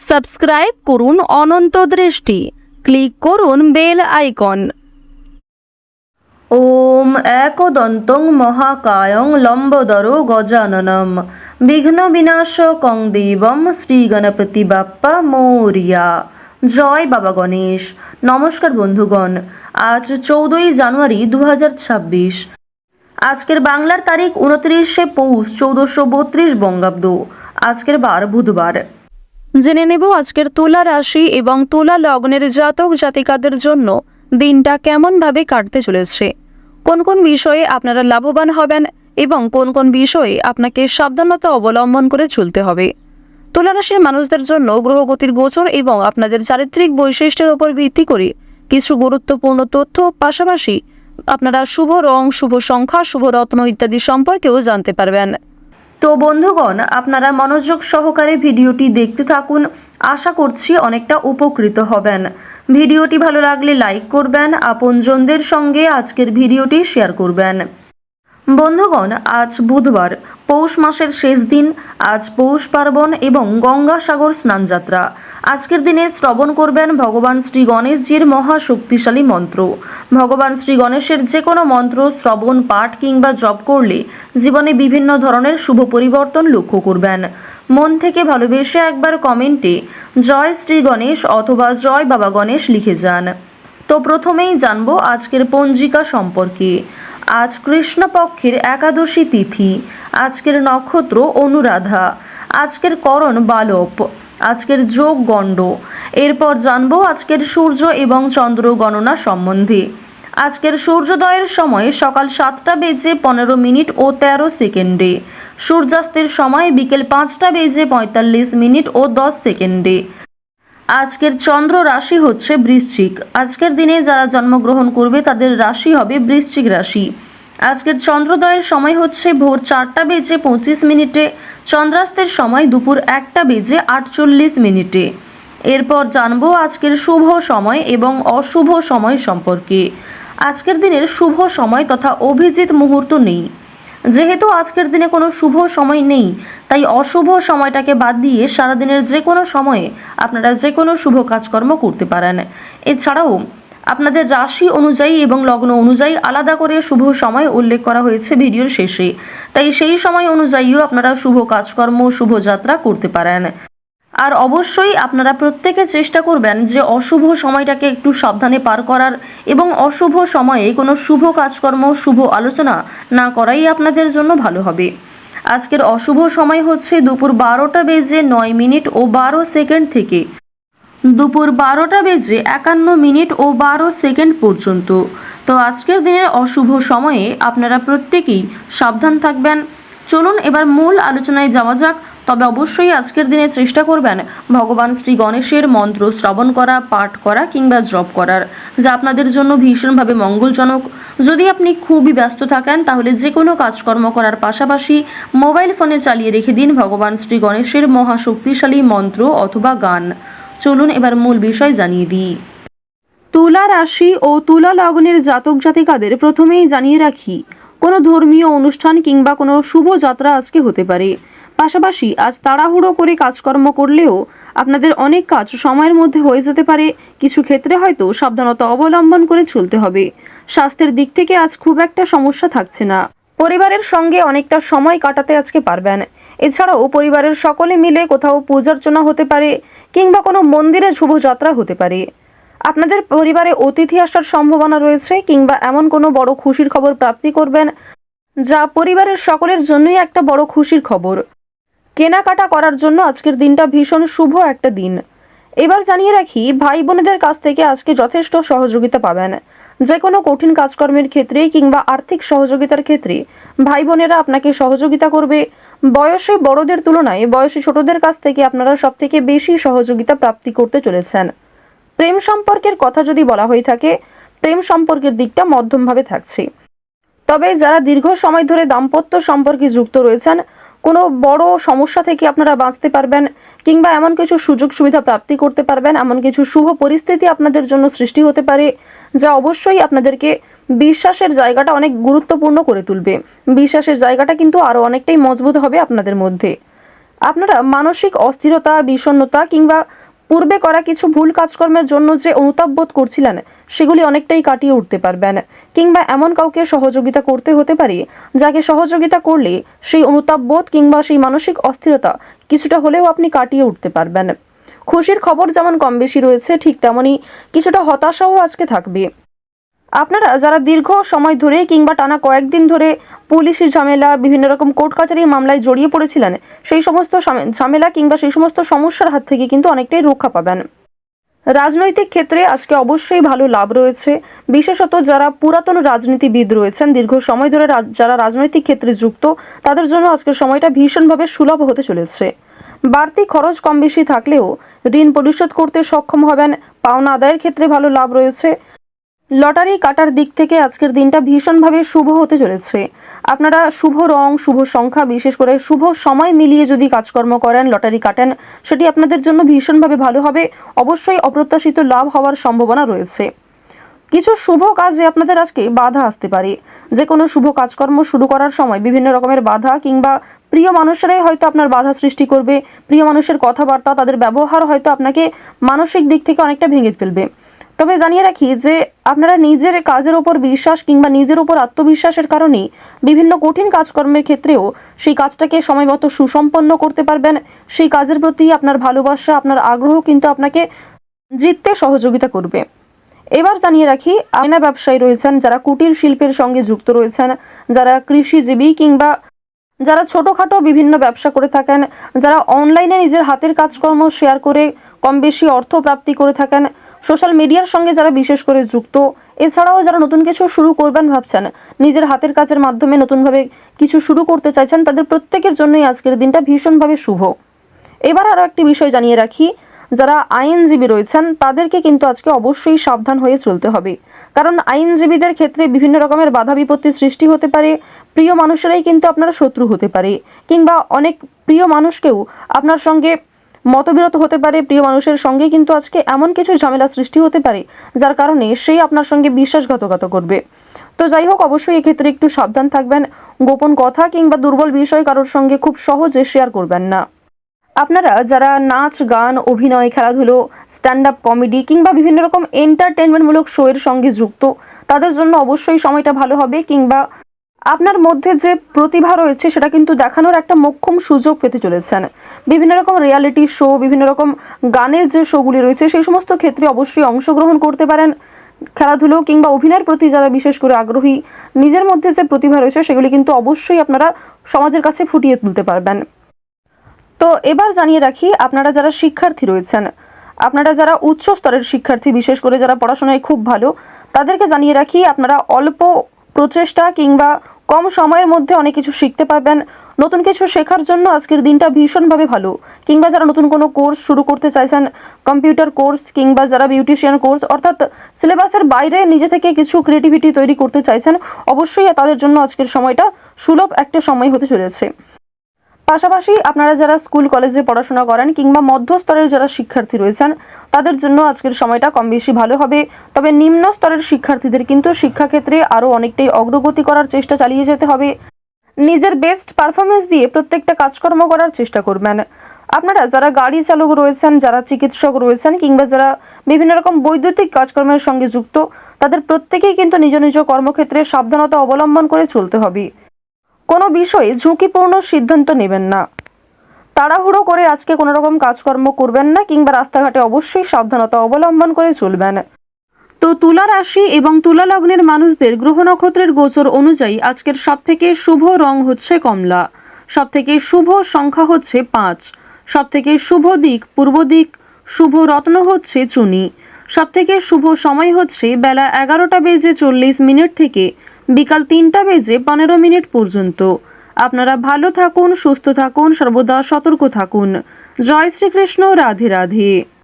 Subscribe করুন অনন্ত দৃষ্টি, click করুন বেল আইকন। ওম একদন্তং মহাকায়ং লম্বোদরো গজাননম বিঘ্ন বিনাশকং দেবম শ্রী গণপতি বাপ্পা মৌরিয়া। জয় বাবা গণেশ। নমস্কার বন্ধুগণ, আজ 14ই জানুয়ারি 2026। আজকের বাংলার তারিখ 29শে পৌষ 1432 বঙ্গাব্দ। আজকের বার বুধবার। জেনে নেব আজকের তুলা রাশি এবং তুলা লগ্নের জাতক জাতিকাদের জন্য দিনটা কেমনভাবে কাটতে চলেছে, কোন কোন বিষয়ে আপনারা লাভবান হবেন এবং কোন কোন বিষয়ে আপনাকে সাবধানতা অবলম্বন করে চলতে হবে। তুলা রাশির মানুষদের জন্য গ্রহগতির গোচর এবং আপনাদের চারিত্রিক বৈশিষ্ট্যের উপর ভিত্তি করে কিছু গুরুত্বপূর্ণ তথ্য, পাশাপাশি আপনারা শুভ রং, শুভ সংখ্যা, শুভ রত্ন ইত্যাদি সম্পর্কেও জানতে পারবেন। তো বন্ধুগণ, আপনারা মনোযোগ সহকারে ভিডিওটি দেখতে থাকুন। আশা করছি অনেকটা উপকৃত হবেন। ভিডিওটি ভালো লাগলে লাইক করবেন, আপনজনদের সঙ্গে আজকের ভিডিওটি শেয়ার করবেন। বন্ধুগণ, আজ বুধবার, পৌষ মাসের শেষ দিন। আজ পৌষ পার্বণ এবং গঙ্গাসাগর স্নানযাত্রা। আজকের দিনে শ্রবণ করবেন ভগবান শ্রী গণেশজির মহাশক্তিশালী মন্ত্র। ভগবান শ্রী গণেশের যে কোনো মন্ত্র শ্রবণ, পাঠ কিংবা জপ করলে জীবনে বিভিন্ন ধরনের শুভ পরিবর্তন লক্ষ্য করবেন। মন থেকে ভালোবেসে একবার কমেন্টে জয় শ্রী গণেশ অথবা জয় বাবা গণেশ লিখে যান। তো প্রথমেই জানবো আজকের পঞ্জিকা সম্পর্কে। আজ কৃষ্ণপক্ষের একাদশী তিথি। আজকের নক্ষত্র অনুরাধা। আজকের করণ বালব। আজকের যোগ গণ্ড। এরপর জানবো আজকের সূর্য এবং চন্দ্র গণনা সম্বন্ধে। আজকের সূর্যোদয়ের সময় সকাল 7টা বেজে 15 মিনিট ও 13 সেকেন্ডে। সূর্যাস্তের সময় বিকেল 5টা বেজে 45 মিনিট ও 10 সেকেন্ডে। আজকের চন্দ্র রাশি হচ্ছে বৃশ্চিক। আজকের দিনে যারা জন্মগ্রহণ করবে তাদের রাশি হবে বৃশ্চিক রাশি। আজকের চন্দ্রোদয়ের সময় হচ্ছে ভোর 4টা বেজে 25 মিনিটে। চন্দ্রাস্তের সময় দুপুর 1টা বেজে 48 মিনিটে। এরপর জানবো আজকের শুভ সময় এবং অশুভ সময় সম্পর্কে। আজকের দিনের শুভ সময় তথা অভিজিৎ মুহূর্ত নেই। যেহেতু আজকের দিনে কোনো শুভ সময় নেই, তাই অশুভ সময়টাকে বাদ দিয়ে সারাদিনের যে কোনো সময়ে আপনারা যে কোনো শুভ কাজকর্ম করতে পারেন। এছাড়াও আপনাদের রাশি অনুযায়ী এবং লগ্ন অনুযায়ী আলাদা করে শুভ সময় উল্লেখ করা হয়েছে ভিডিওর শেষে, তাই সেই সময় অনুযায়ীও আপনারা শুভ কাজকর্ম, শুভ যাত্রা করতে পারেন। আর অবশ্যই আপনারা প্রত্যেকে চেষ্টা করবেন যে অশুভ সময়টাকে একটু সাবধানে পার করার এবং অশুভ সময়ে কোনো শুভ কাজকর্ম, শুভ আলোচনা না করাই আপনাদের জন্য ভালো হবে। আজকের অশুভ সময় হচ্ছে দুপুর 12টা বেজে 9 মিনিট ও 12 সেকেন্ড থেকে দুপুর 12টা বেজে 51 মিনিট ও 12 সেকেন্ড পর্যন্ত। তো আজকের দিনের অশুভ সময়ে আপনারা প্রত্যেকেই সাবধান থাকবেন। চলুন এবার মূল আলোচনায় যাওয়া যাক। তবে অবশ্যই আজকের দিনে চেষ্টা করবেন ভগবান শ্রী গণেশের মন্ত্র শ্রবণ করা, পাঠ করা কিংবা জপ করার, যা আপনাদের জন্য ভীষণভাবে মঙ্গলজনক। যদি আপনি খুবই ব্যস্ত থাকেন তাহলে যে কোনো কাজকর্ম করার পাশাপাশি মোবাইল ফোনে চালিয়ে রেখে দিন ভগবান শ্রী গণেশের মহাশক্তিশালী মন্ত্র অথবা গান। চলুন এবার মূল বিষয় জানিয়ে দিই। তুলা রাশি ও তুলা লগ্নের জাতক জাতিকাদের প্রথমেই জানিয়ে রাখি, কোনো ধর্মীয় অনুষ্ঠান কিংবা কোনো শুভ যাত্রা আজকে হতে পারে। পাশাপাশি আজ তাড়াহুড়ো করে কাজকর্ম করলেও আপনাদের অনেক কাজ সময়ের মধ্যে হয়ে যেতে পারে। কিছু ক্ষেত্রে হয়তো সাবধানতা অবলম্বন করে চলতে হবে। স্বাস্থ্যের দিক থেকে আজ খুব একটা সমস্যা থাকছে না। পরিবারের সঙ্গে অনেকটা সময় কাটাতে আজকে পারবেন। এছাড়াও পরিবারের সকলে মিলে কোথাও পূজার্চনা হতে পারে কিংবা কোনো মন্দিরে শুভযাত্রা হতে পারে। আপনাদের পরিবারে অতিথি আসার সম্ভাবনা রয়েছে কিংবা এমন কোনো বড় খুশির খবর প্রাপ্তি করবেন, যা পরিবারের সকলের জন্যই একটা বড় খুশির খবর। কেনাকাটা করার জন্য আজকের দিনটা ভীষণ শুভ একটা দিন। এবার জানিয়ে রাখি, ভাই বোনেদের কাছ থেকে আজকে যথেষ্ট সহযোগিতা পাবেন। যে কোনো কঠিন কাজকর্মের ক্ষেত্রে কিংবা আর্থিক সহযোগিতার ক্ষেত্রে ভাই বোনেরা আপনাকে সহযোগিতা করবে। বয়সে বড়দের তুলনায় বয়সে ছোটদের কাছ থেকে আপনারা সবথেকে বেশি সহযোগিতা প্রাপ্তি করতে চলেছেন। প্রেম সম্পর্কের কথা যদি বলা হয়ে থাকে, প্রেম সম্পর্কের দিকটা মধ্যমভাবে থাকছে। তবে যারা দীর্ঘ সময় ধরে দাম্পত্য সম্পর্কে যুক্ত রয়েছেন, কোনো বড় সমস্যা থেকে আপনারা বাঁচতে পারবেন কিংবা এমন কিছু সুযোগ সুবিধা প্রাপ্তি করতে পারবেন, এমন কিছু শুভ পরিস্থিতি আপনাদের জন্য সৃষ্টি হতে পারে, যা অবশ্যই আপনাদেরকে বিশ্বাসের জায়গাটা অনেক গুরুত্বপূর্ণ করে তুলবে। বিশ্বাসের জায়গাটা কিন্তু আরও অনেকটাই মজবুত হবে আপনাদের মধ্যে। আপনারা মানসিক অস্থিরতা, বিষণ্ণতা কিংবা পূর্বে করা কিছু ভুল কাজকর্মের জন্য যে অনুতাপ বোধ করছিলেন সেগুলি অনেকটাই কাটিয়ে উঠতে পারবেন, কিংবা এমন কাউকে সহযোগিতা করতে হতে পারে যাকে সহযোগিতা করলে সেই অনুতাপ বোধ কিংবা সেই মানসিক অস্থিরতা কিছুটা হলেও আপনি কাটিয়ে উঠতে পারবেন। খুশির খবর যেমন কম বেশি রয়েছে, ঠিক তেমনই কিছুটা হতাশাও আজকে থাকবে। আপনারা যারা দীর্ঘ সময় ধরে কিংবা টানা কয়েকদিন ধরে পুলিশি ঝামেলা, বিভিন্ন রকম কোর্ট কাচারির মামলায় জড়িয়ে পড়েছিলেন, সেই সমস্ত ঝামেলা কিংবা সেই সমস্ত সমস্যার হাত থেকে কিন্তু অনেকটাই রক্ষা পাবেন। রাজনৈতিক ক্ষেত্রে আজকে অবশ্যই ভালো লাভ রয়েছে, বিশেষত যারা পুরাতন রাজনীতিবিদ রয়েছেন, দীর্ঘ সময় ধরে যারা রাজনৈতিক ক্ষেত্রে যুক্ত, তাদের জন্য আজকের সময়টা ভীষণভাবে সুলভ হতে চলেছে। বাড়তি খরচ কম বেশি থাকলেও ঋণ পরিশোধ করতে সক্ষম হবেন, পাওনা আদায়ের ক্ষেত্রে ভালো লাভ রয়েছে। লটারি কাটার দিক থেকে আজকের দিনটা ভীষণভাবে শুভ হতে চলেছে। আপনারা শুভ রং, শুভ সংখ্যা, বিশেষ করে শুভ সময় মিলিয়ে যদি কাজকর্ম করেন, লটারি কাটেন, সেটি আপনাদের জন্য ভীষণভাবে ভালো হবে। অবশ্যই অপ্রত্যাশিত লাভ হওয়ার সম্ভাবনা রয়েছে। কিছু শুভ কাজে আপনাদের আজকে বাধা আসতে পারে। যে কোনো শুভ কাজকর্ম শুরু করার সময় বিভিন্ন রকমের বাধা কিংবা প্রিয় মানুষেরাই হয়তো আপনার বাধা সৃষ্টি করবে। প্রিয় মানুষের কথাবার্তা, তাদের ব্যবহার হয়তো আপনাকে মানসিক দিক থেকে অনেকটা ভেঙে ফেলবে। তবে জানিয়ে রাখি যে আপনারা নিজের কাজের উপর বিশ্বাস কিংবা নিজের উপর আত্মবিশ্বাসের কারণেই বিভিন্ন কঠিন কাজকর্মের ক্ষেত্রেও সেই কাজটাকে সময়মতো সুসম্পন্ন করতে পারবেন। সেই কাজের প্রতি আপনার ভালোবাসা, আপনার আগ্রহ কিন্তু আপনাকে জিততে সহযোগিতা করবে। এবার জানিয়ে রাখি, আয়না ব্যবসায়ী রয়েছেন, যারা কুটির শিল্পের সঙ্গে যুক্ত রয়েছেন, যারা কৃষিজীবী কিংবা যারা ছোটোখাটো বিভিন্ন ব্যবসা করে থাকেন, যারা অনলাইনে নিজের হাতের কাজকর্ম শেয়ার করে কম বেশি অর্থ প্রাপ্তি করে থাকেন, সোশ্যাল মিডিয়ার সঙ্গে যারা বিশেষ করে যুক্ত, এছাড়াও যারা নতুন কিছু শুরু করবেন ভাবছেন, নিজের হাতের কাজের মাধ্যমে নতুনভাবে কিছু শুরু করতে চাইছেন, তাদের প্রত্যেকের জন্যই আজকের দিনটা ভীষণভাবে শুভ। এবার আরও একটি বিষয় জানিয়ে রাখি, যারা আইনজীবী রয়েছেন তাদেরকে কিন্তু আজকে অবশ্যই সাবধান হয়ে চলতে হবে। কারণ আইনজীবীদের ক্ষেত্রে বিভিন্ন রকমের বাধা বিপত্তির সৃষ্টি হতে পারে। প্রিয় মানুষেরাই কিন্তু আপনার শত্রু হতে পারে, কিংবা অনেক প্রিয় মানুষকেও আপনার সঙ্গে মতবিরোধ হতে পারে। প্রিয় মানুষের সঙ্গে কিন্তু আজকে এমন কিছু ঝামেলা সৃষ্টি হতে পারে যার কারণে সেই আপনার সঙ্গে বিশ্বাসঘাতকতা করবে। তো যাই হোক, অবশ্যই এক্ষেত্রে একটু সাবধান থাকবেন। গোপন কথা কিংবা দুর্বল বিষয় কারোর সঙ্গে খুব সহজে শেয়ার করবেন না। আপনারা যারা নাচ, গান, অভিনয়, খেলাধুলো, স্ট্যান্ড আপ কমেডি কিংবা বিভিন্ন রকম এন্টারটেনমেন্টমূলক শো এর সঙ্গে যুক্ত, তাদের জন্য অবশ্যই সময়টা ভালো হবে, কিংবা আপনার মধ্যে যে প্রতিভা রয়েছে সেটা কিন্তু দেখানোর একটা মোক্ষম সুযোগ পেতে চলেছেন। বিভিন্ন রকম রিয়ালিটি শো, বিভিন্ন রকম গানের যে শোগুলি রয়েছে সেই সমস্ত ক্ষেত্রে অবশ্যই অংশগ্রহণ করতে পারেন। খেলাধুলো কিংবা অভিনয়ের প্রতি যারা বিশেষ করে আগ্রহী, নিজের মধ্যে যে প্রতিভা রয়েছে সেগুলি কিন্তু অবশ্যই আপনারা সমাজের কাছে ফুটিয়ে তুলতে পারবেন। তো এবার জানিয়ে রাখি, আপনারা যারা শিক্ষার্থী রয়েছেন, আপনারা যারা উচ্চ স্তরের শিক্ষার্থী, বিশেষ করে যারা পড়াশোনায় খুব ভালো, তাদেরকে জানিয়ে রাখি আপনারা অল্প প্রচেষ্টা কিংবা কম সময়ের মধ্যে অনেক কিছু শিখতে পারবেন। নতুন কিছু শেখার জন্য আজকের দিনটা ভীষণভাবে ভালো। কিংবা যারা নতুন কোনো কোর্স শুরু করতে চাইছেন, কম্পিউটার কোর্স কিংবা যারা বিউটিশিয়ান কোর্স, অর্থাৎ সিলেবাসের বাইরে নিজে থেকে কিছু ক্রিয়েটিভিটি তৈরি করতে চাইছেন, অবশ্যই তাদের জন্য আজকের সময়টা সুলভ একটা সময় হতে চলেছে। পাশাপাশি আপনারা যারা স্কুল কলেজে পড়াশোনা করেন কিংবা মধ্যস্তরের যারা শিক্ষার্থী রয়েছেন, তাদের জন্য আজকের সময়টা কম বেশি ভালো হবে। তবে নিম্ন স্তরের শিক্ষার্থীদের কিন্তু শিক্ষাক্ষেত্রে আরও অনেকটাই অগ্রগতি করার চেষ্টা চালিয়ে যেতে হবে। নিজের বেস্ট পারফরমেন্স দিয়ে প্রত্যেকটা কাজকর্ম করার চেষ্টা করবেন। আপনারা যারা গাড়ি চালক রয়েছেন, যারা চিকিৎসক রয়েছেন কিংবা যারা বিভিন্ন রকম বৈদ্যুতিক কাজকর্মের সঙ্গে যুক্ত, তাদের প্রত্যেকেই কিন্তু নিজ নিজ কর্মক্ষেত্রে সাবধানতা অবলম্বন করে চলতে হবে। কোনো বিষয়ে ঝুঁকিপূর্ণ সিদ্ধান্ত নেবেন না। তাড়াহুড়ো করে আজকে কোনো রকম কাজকর্ম করবেন না, কিংবা রাস্তাঘাটে অবশ্যই সাবধানতা অবলম্বন করে চলবেন। তো তুলা রাশি এবং তুলা লগ্নের মানুষদের গ্রহ নক্ষত্রের গোচর অনুযায়ী আজকের সবথেকে শুভ রং হচ্ছে কমলা, সবথেকে শুভ সংখ্যা হচ্ছে 5, সবথেকে শুভ দিক পূর্ব দিক, শুভ রত্ন হচ্ছে চুনি, সবথেকে শুভ সময় হচ্ছে বেলা 11:40 থেকে বিকাল 3:15 পর্যন্ত। আপনারা ভালো থাকুন, সুস্থ থাকুন, সর্বদা সতর্ক থাকুন। জয় শ্রীকৃষ্ণ, রাধে রাধে।